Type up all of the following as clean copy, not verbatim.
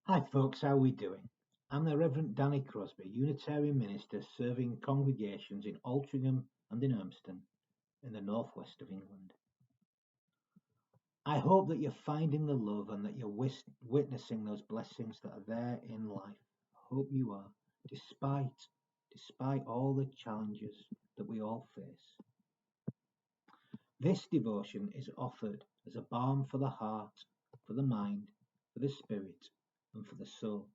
Hi folks, how are we doing? I'm the Reverend Danny Crosby, Unitarian minister serving congregations in Altrincham and in Urmston in the northwest of England. I hope that you're finding the love and that you're witnessing those blessings that are there in life. I hope you are, despite all the challenges that we all face. This devotion is offered as a balm for the heart, for the mind, for the spirit, and for the soul.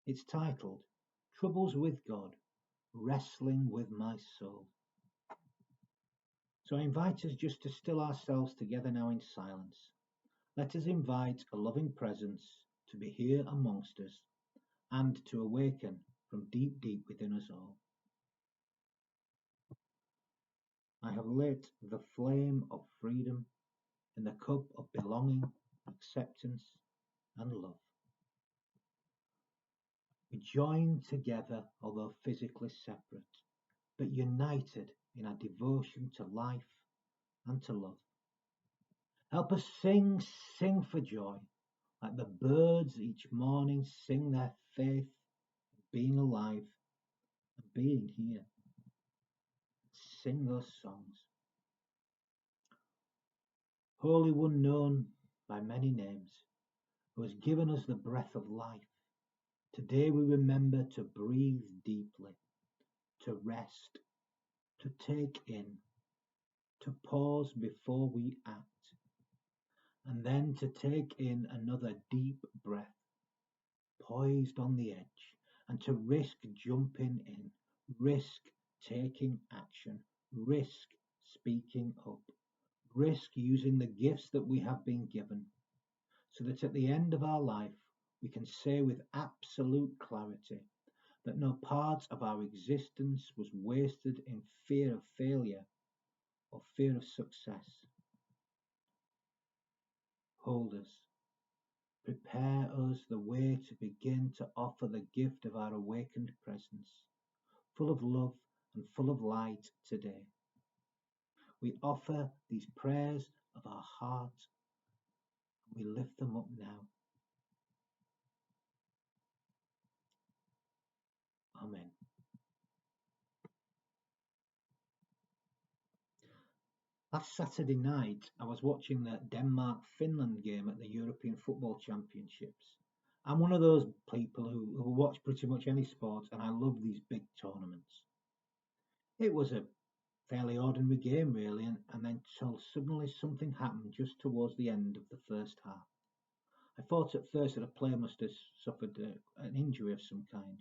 It's titled, Troubles with God, Wrestling with My Soul. So I invite us just to still ourselves together now in silence. Let us invite a loving presence to be here amongst us and to awaken from deep, deep within us all. I have lit the flame of freedom in the cup of belonging, acceptance, and love. We join together, although physically separate, but united in our devotion to life and to love. Help us sing for joy, like the birds each morning sing their faith in being alive and being here. Sing those songs. Holy One, known by many names, who has given us the breath of life, today we remember to breathe deeply, to rest, to take in, to pause before we act, and then to take in another deep breath, poised on the edge, and to risk jumping in, risk taking action, risk speaking up, risk using the gifts that we have been given, so that at the end of our life we can say with absolute clarity that no part of our existence was wasted in fear of failure or fear of success. Hold us. Prepare us the way to begin to offer the gift of our awakened presence, full of love and full of light today. We offer these prayers of our heart and we lift them up now. Amen. Last Saturday night, I was watching the Denmark-Finland game at the European Football Championships. I'm one of those people who watch pretty much any sport, and I love these big tournaments. It was a fairly ordinary game, really, and then suddenly something happened just towards the end of the first half. I thought at first that a player must have suffered an injury of some kind,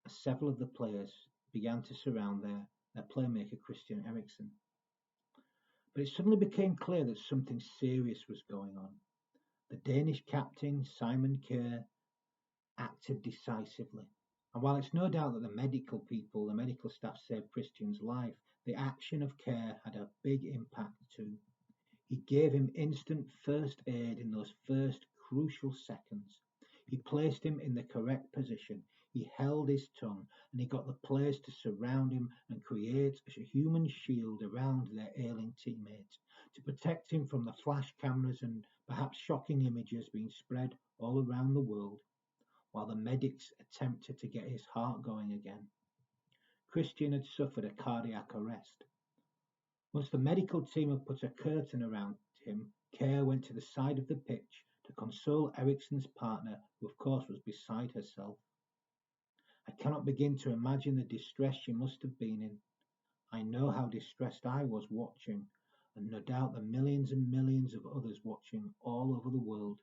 as several of the players began to surround their playmaker Christian Ericson. But it suddenly became clear that something serious was going on. The Danish captain, Simon Kjaer, acted decisively. And while it's no doubt that the medical staff saved Christian's life, the action of Kjaer had a big impact too. He gave him instant first aid in those first crucial seconds. He placed him in the correct position. He held his tongue, and he got the players to surround him and create a human shield around their ailing teammate to protect him from the flash cameras and perhaps shocking images being spread all around the world, while the medics attempted to get his heart going again. Christian had suffered a cardiac arrest. Once the medical team had put a curtain around him, Kjaer went to the side of the pitch to console Ericsson's partner, who of course was beside herself. I cannot begin to imagine the distress she must have been in. I know how distressed I was watching, and no doubt the millions and millions of others watching all over the world.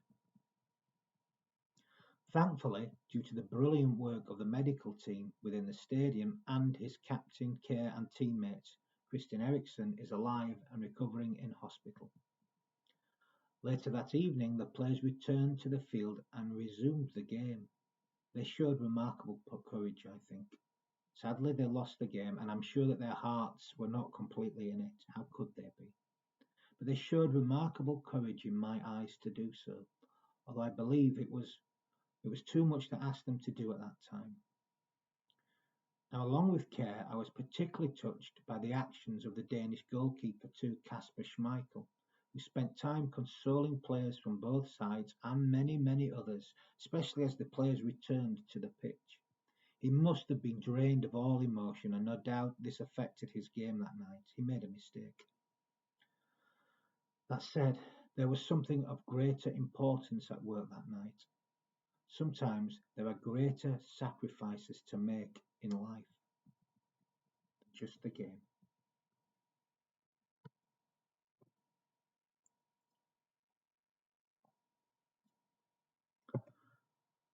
Thankfully, due to the brilliant work of the medical team within the stadium and his captain, Kjaer and teammates, Christian Ericson is alive and recovering in hospital. Later that evening, the players returned to the field and resumed the game. They showed remarkable courage, I think. Sadly, they lost the game, and I'm sure that their hearts were not completely in it. How could they be? But they showed remarkable courage in my eyes to do so, although I believe it was too much to ask them to do at that time. Now, along with Kjaer, I was particularly touched by the actions of the Danish goalkeeper too, Kasper Schmeichel, We spent time consoling players from both sides and many, many others, especially as the players returned to the pitch. He must have been drained of all emotion, and no doubt this affected his game that night. He made a mistake. That said, there was something of greater importance at work that night. Sometimes there are greater sacrifices to make in life than just the game.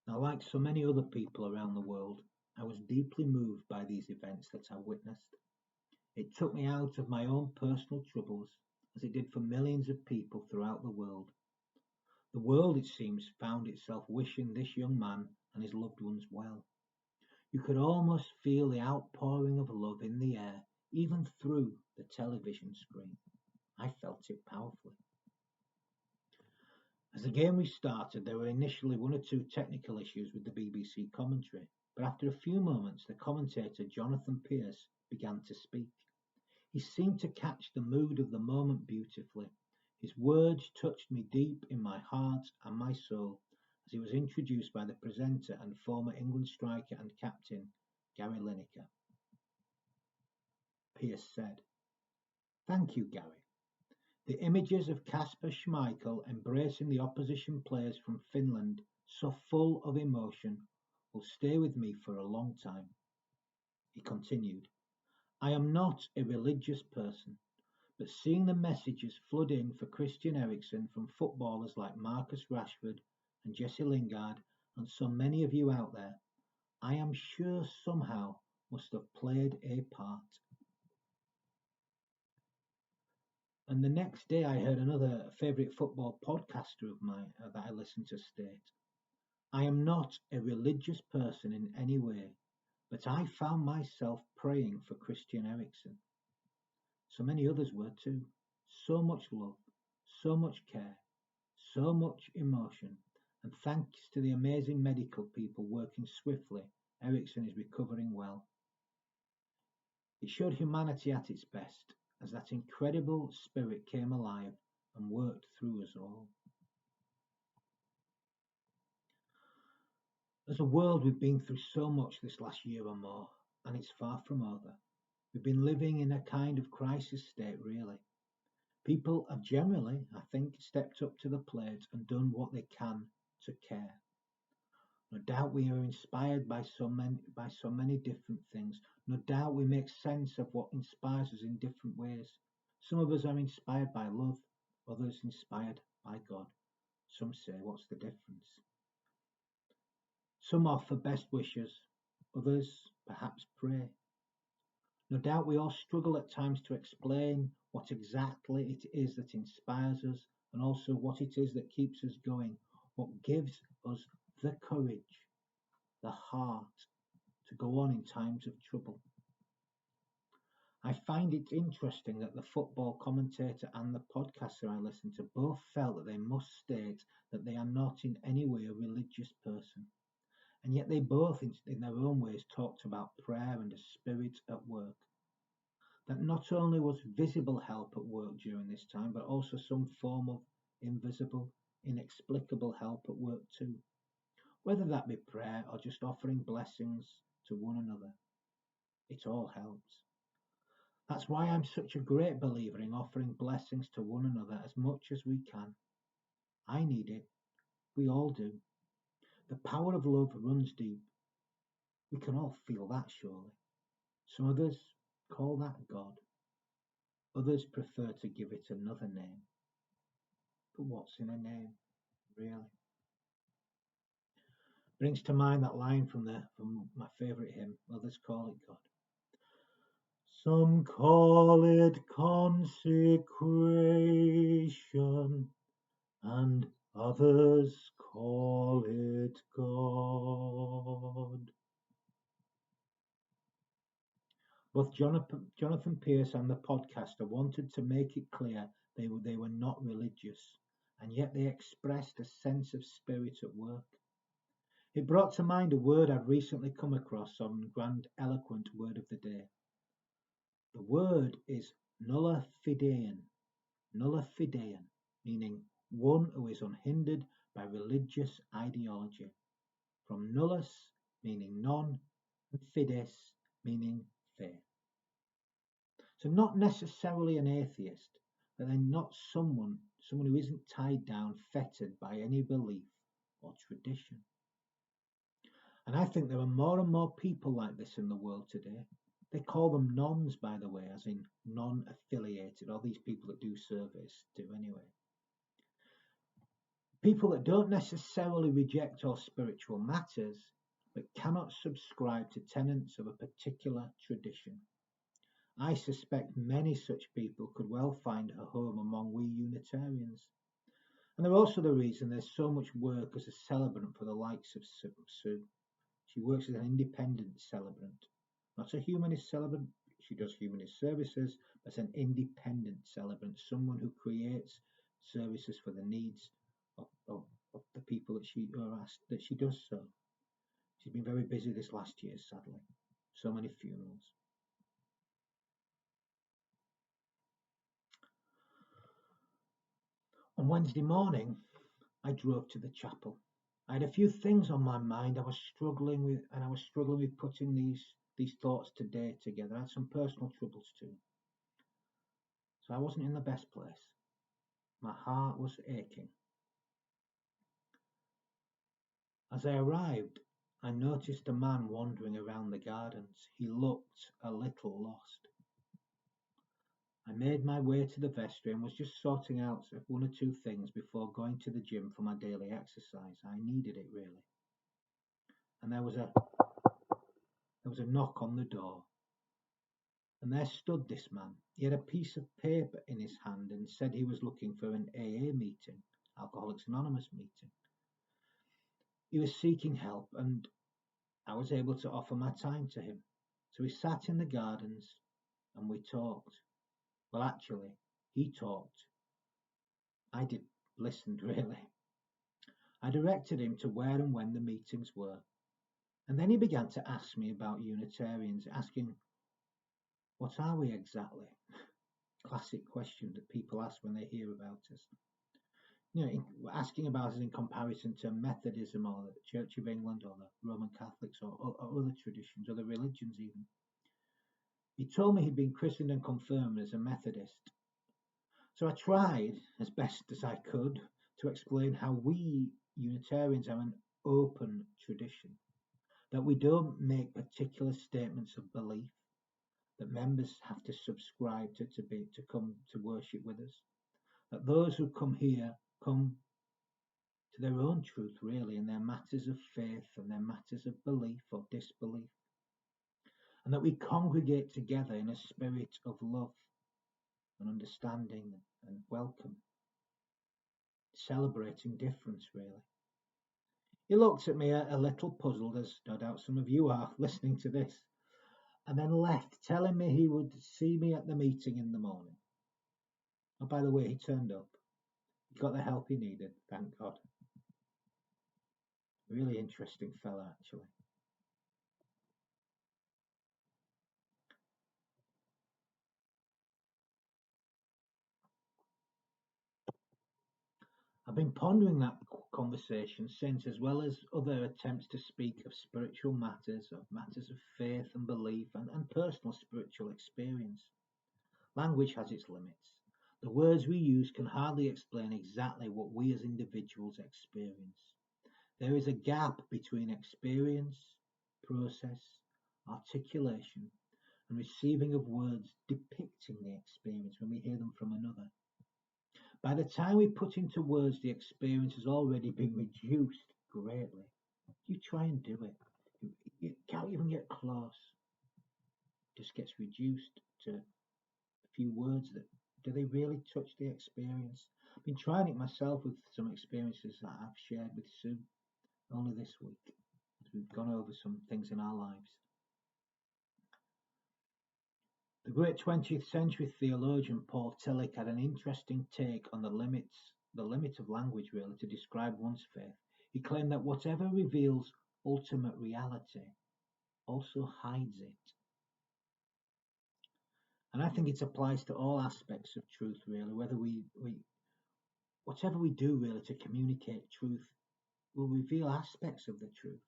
Now, like so many other people around the world, I was deeply moved by these events that I witnessed. It took me out of my own personal troubles, as it did for millions of people throughout the world. The world, it seems, found itself wishing this young man and his loved ones well. You could almost feel the outpouring of love in the air, even through the television screen. I felt it powerfully. As the game restarted, there were initially one or two technical issues with the BBC commentary, but after a few moments, the commentator Jonathan Pearce began to speak. He seemed to catch the mood of the moment beautifully. His words touched me deep in my heart and my soul as he was introduced by the presenter and former England striker and captain Gary Lineker. Pearce said, "Thank you, Gary. The images of Kasper Schmeichel embracing the opposition players from Finland, so full of emotion, will stay with me for a long time." He continued, "I am not a religious person, but seeing the messages flood in for Christian Ericson from footballers like Marcus Rashford and Jesse Lingard and so many of you out there, I am sure somehow must have played a part." And the next day, I heard another favourite football podcaster of mine that I listen to state, "I am not a religious person in any way, but I found myself praying for Christian Eriksen. So many others were too. So much love, so much care, so much emotion, and thanks to the amazing medical people working swiftly, Eriksen is recovering well." It showed humanity at its best, as that incredible spirit came alive and worked through us all. As a world, we've been through so much this last year or more, and it's far from over. We've been living in a kind of crisis state, really. People have generally, I think, stepped up to the plate and done what they can to care. No doubt we are inspired by so many different things. No doubt we make sense of what inspires us in different ways. Some of us are inspired by love, others inspired by God. Some say, what's the difference? Some offer best wishes, others perhaps pray. No doubt we all struggle at times to explain what exactly it is that inspires us and also what it is that keeps us going, what gives us the courage, the heart to go on in times of trouble. I find it interesting that the football commentator and the podcaster I listen to both felt that they must state that they are not in any way a religious person. And yet they both, in their own ways, talked about prayer and a spirit at work. That not only was visible help at work during this time, but also some form of invisible, inexplicable help at work too. Whether that be prayer or just offering blessings to one another, it all helps. That's why I'm such a great believer in offering blessings to one another as much as we can. I need it. We all do. The power of love runs deep. We can all feel that, surely. Some others call that God. Others prefer to give it another name. But what's in a name, really? Brings to mind that line from my favourite hymn, Others Call It God. Some call it consecration, and others call it God. Both Jonathan Pearce and the podcaster wanted to make it clear they were not religious, and yet they expressed a sense of spirit at work. It brought to mind a word I'd recently come across on Grand Eloquent Word of the Day. The word is nulla fidean. Nulla fidean. meaning one who is unhindered by religious ideology, from nullus, meaning none, and fides, meaning faith. So not necessarily an atheist, but then not someone who isn't tied down, fettered by any belief or tradition. And I think there are more and more people like this in the world today. They call them nons, by the way, as in non-affiliated, or these people that do service do anyway. People that don't necessarily reject all spiritual matters, but cannot subscribe to tenets of a particular tradition. I suspect many such people could well find a home among we Unitarians. And they're also the reason there's so much work as a celebrant for the likes of Sue. She works as an independent celebrant, not a humanist celebrant. She does humanist services, but as an independent celebrant, someone who creates services for the needs of the people that she does so. She's been very busy this last year, sadly. So many funerals. On Wednesday morning, I drove to the chapel. I had a few things on my mind I was struggling with putting these thoughts today together. I had some personal troubles too. So I wasn't in the best place. My heart was aching. As I arrived, I noticed a man wandering around the gardens. He looked a little lost. I made my way to the vestry and was just sorting out one or two things before going to the gym for my daily exercise. I needed it really. And there was a knock on the door. And there stood this man. He had a piece of paper in his hand and said he was looking for an AA meeting, Alcoholics Anonymous meeting. He was seeking help, and I was able to offer my time to him. So we sat in the gardens and we talked. Well, actually, he talked. I listened really. I directed him to where and when the meetings were. And then he began to ask me about Unitarians, asking, what are we exactly? Classic question that people ask when they hear about us. Asking about us in comparison to Methodism or the Church of England or the Roman Catholics or other traditions, other religions even. He told me he'd been christened and confirmed as a Methodist. So I tried, as best as I could, to explain how we Unitarians are an open tradition, that we don't make particular statements of belief, that members have to subscribe to come to worship with us, that those who come here come to their own truth really in their matters of faith and their matters of belief or disbelief, and that we congregate together in a spirit of love and understanding and welcome, celebrating difference really. He looked at me a little puzzled, as no doubt some of you are listening to this, and then left, telling me he would see me at the meeting in the morning. Oh, by the way, he turned up. He got the help he needed, thank God. Really interesting fella, actually. I've been pondering that conversation since, as well as other attempts to speak of spiritual matters, of matters of faith and belief, and personal spiritual experience. Language has its limits. The words we use can hardly explain exactly what we as individuals experience. There is a gap between experience, process, articulation, and receiving of words depicting the experience when we hear them from another. By the time we put into words, the experience has already been reduced greatly. You try and do it. You can't even get close. It just gets reduced to a few words that do they really touch the experience? I've been trying it myself with some experiences that I've shared with Sue only this week, as we've gone over some things in our lives. The great 20th century theologian Paul Tillich had an interesting take on the limit of language really to describe one's faith. He claimed that whatever reveals ultimate reality also hides it. And I think it applies to all aspects of truth really, whether we whatever we do really to communicate truth will reveal aspects of the truth,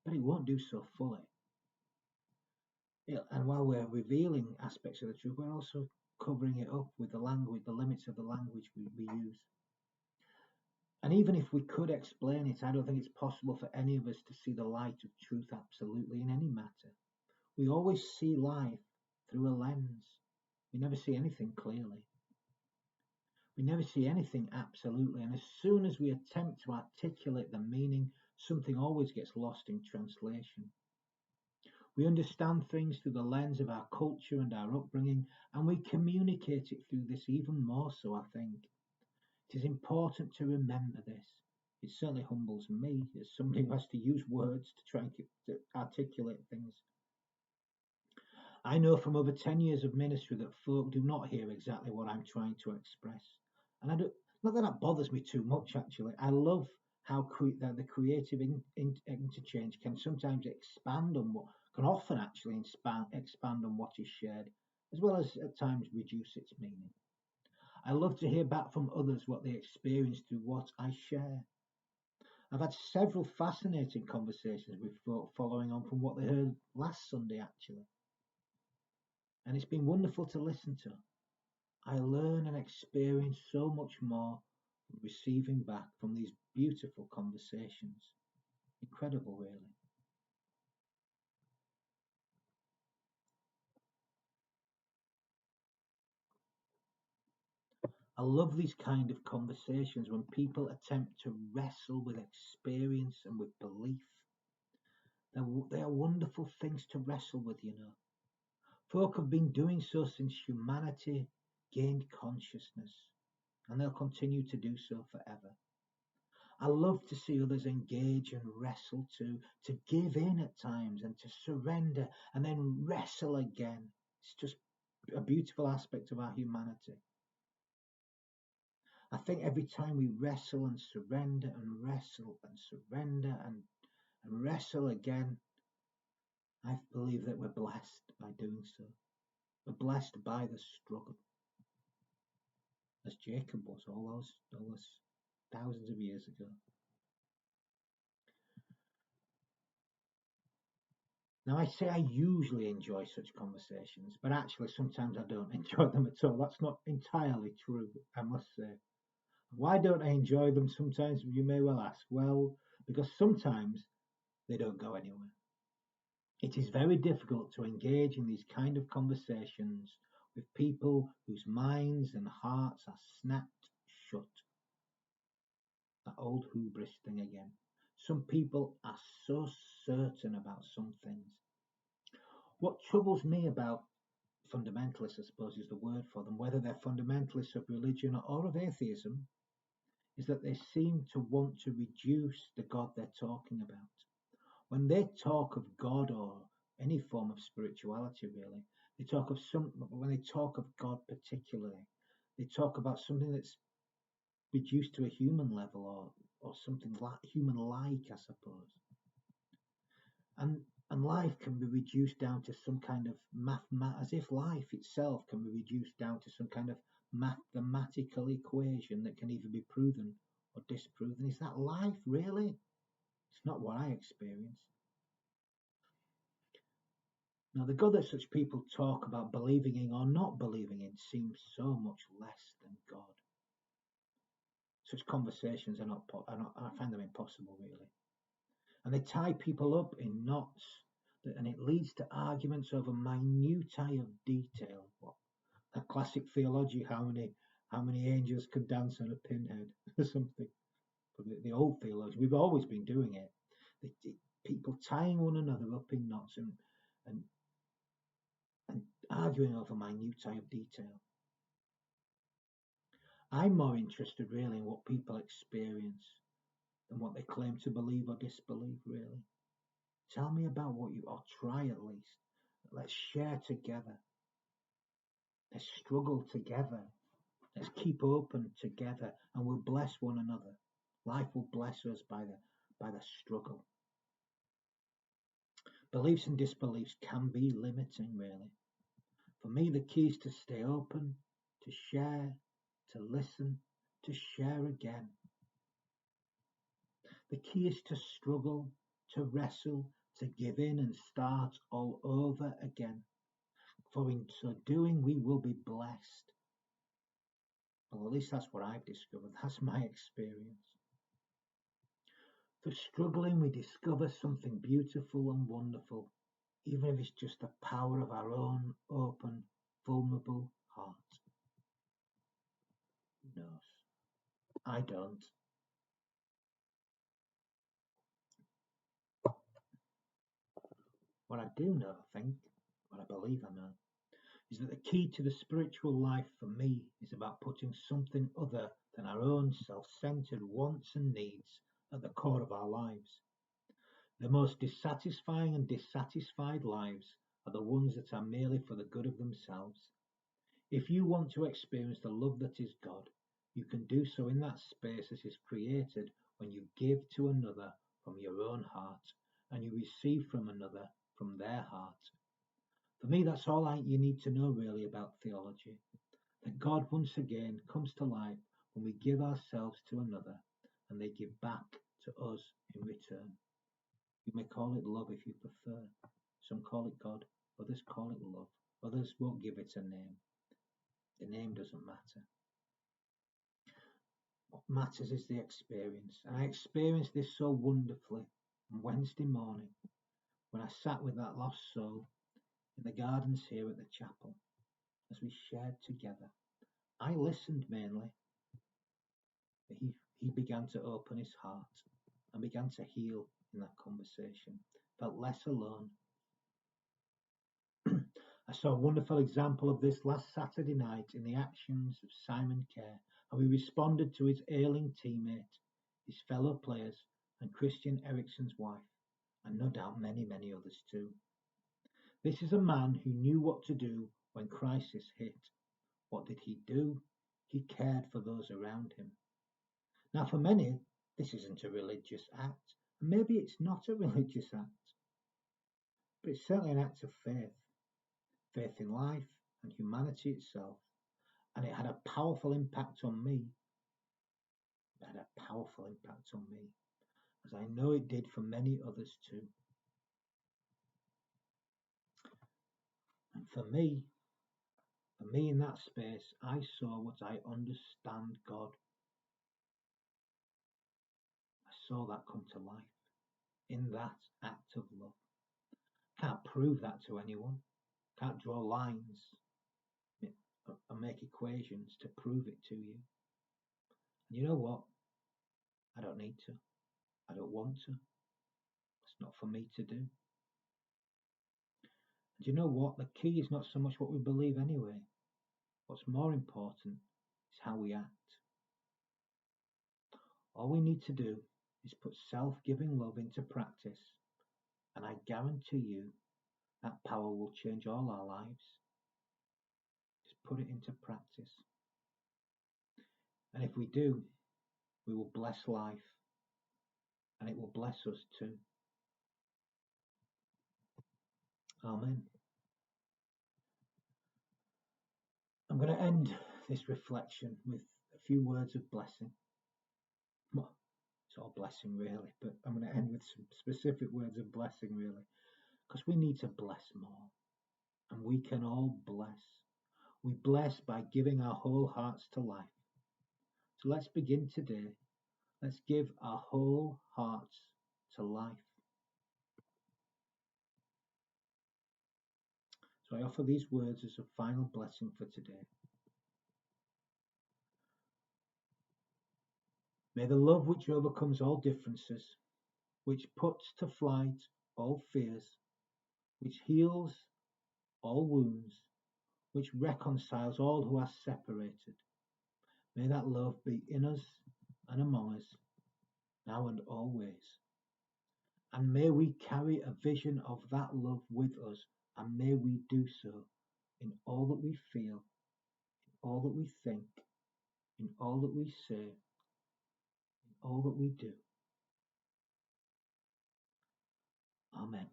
but it won't do so fully. And while we're revealing aspects of the truth, we're also covering it up with the language, the limits of the language we use. And even if we could explain it, I don't think it's possible for any of us to see the light of truth absolutely in any matter. We always see life through a lens. We never see anything clearly. We never see anything absolutely. And as soon as we attempt to articulate the meaning, something always gets lost in translation. We understand things through the lens of our culture and our upbringing, and we communicate it through this even more so, I think. It is important to remember this. It certainly humbles me as somebody who has to use words to try and to articulate things. I know from over 10 years of ministry that folk do not hear exactly what I'm trying to express. And I don't, not that that bothers me too much, actually. I love how the creative interchange can sometimes expand on what, can often actually expand on what is shared, as well as at times reduce its meaning. I love to hear back from others what they experience through what I share. I've had several fascinating conversations with folk following on from what they heard last Sunday, actually. And it's been wonderful to listen to. I learn and experience so much more from receiving back from these beautiful conversations. Incredible, really. I love these kind of conversations when people attempt to wrestle with experience and with belief. They are wonderful things to wrestle with, you know. Folk have been doing so since humanity gained consciousness, and they'll continue to do so forever. I love to see others engage and wrestle too, to give in at times and to surrender and then wrestle again. It's just a beautiful aspect of our humanity. I think every time we wrestle and surrender and wrestle and surrender and wrestle again, I believe that we're blessed by doing so. We're blessed by the struggle, as Jacob was all those thousands of years ago. Now, I say I usually enjoy such conversations, but actually sometimes I don't enjoy them at all. That's not entirely true, I must say. Why don't I enjoy them sometimes, you may well ask? Well, because sometimes they don't go anywhere. It is very difficult to engage in these kind of conversations with people whose minds and hearts are snapped shut. That old hubris thing again. Some people are so certain about some things. What troubles me about fundamentalists, I suppose, is the word for them, whether they're fundamentalists of religion or of atheism, is that they seem to want to reduce the God they're talking about. When they talk of God or any form of spirituality, really, when they talk of God particularly, they talk about something that's reduced to a human level or something like human-like, I suppose. And life can be reduced down to some kind of as if life itself can be reduced down to some kind of mathematical equation that can either be proven or disproven. Is that life, really? It's not what I experience. Now, the God that such people talk about believing in or not believing in seems so much less than God. Such conversations I find them impossible, really. And they tie people up in knots, and it leads to arguments over minutiae of detail. What a classic theology, how many angels could dance on a pinhead or something. For the old theologians, we've always been doing it. People tying one another up in knots and arguing over minutiae of detail. I'm more interested really in what people experience than what they claim to believe or disbelieve, really. Tell me about what you, or try at least. Let's share together. Let's struggle together. Let's keep open together, and we'll bless one another. Life will bless us by the struggle. Beliefs and disbeliefs can be limiting, really. For me, the key is to stay open, to share, to listen, to share again. The key is to struggle, to wrestle, to give in and start all over again. For in so doing, we will be blessed. Well, at least that's what I've discovered. That's my experience. Through struggling, we discover something beautiful and wonderful, even if it's just the power of our own open, vulnerable heart. Who knows? I don't. What I do know, I think, what I believe I know, is that the key to the spiritual life for me is about putting something other than our own self-centered wants and needs at the core of our lives. The most dissatisfying and dissatisfied lives are the ones that are merely for the good of themselves. If you want to experience the love that is God, you can do so in that space that is created when you give to another from your own heart and you receive from another from their heart. For me, that's all you need to know really about theology. That God once again comes to life when we give ourselves to another and they give back to us in return. You may call it love if you prefer. Some call it God, others call it love. Others won't give it a name. The name doesn't matter. What matters is the experience. And I experienced this so wonderfully on Wednesday morning when I sat with that lost soul in the gardens here at the chapel as we shared together. I listened mainly, but he began to open his heart and began to heal in that conversation. Felt less alone. I saw a wonderful example of this last Saturday night in the actions of Simon Kjaer, and we responded to his ailing teammate, his fellow players, and Christian Ericson's wife, and no doubt many, many others too. This is a man who knew what to do when crisis hit. What did he do? He cared for those around him. Now, for many, this isn't a religious act, and maybe it's not a religious act, but it's certainly an act of faith. Faith in life and humanity itself, and it had a powerful impact on me. It had a powerful impact on me, as I know it did for many others too. And for me in that space, I saw what I understand God. I saw that come to life in that act of love. Can't prove that to anyone. Can't draw lines and make equations to prove it to you. And you know what? I don't need to. I don't want to. It's not for me to do. And you know what? The key is not so much what we believe anyway. What's more important is how we act. All we need to do is put self-giving love into practice, and I guarantee you that power will change all our lives. Just put it into practice. And if we do, we will bless life, and it will bless us too. Amen. I'm going to end this reflection with a few words of blessing. Well, it's all blessing really, but I'm going to end with some specific words of blessing really, because we need to bless more, and we can all bless. We bless by giving our whole hearts to life. So let's begin today. Let's give our whole hearts to life. So I offer these words as a final blessing for today. May the love which overcomes all differences, which puts to flight all fears, which heals all wounds, which reconciles all who are separated, may that love be in us and among us, now and always. And may we carry a vision of that love with us, and may we do so in all that we feel, in all that we think, in all that we say, in all that we do. Amen.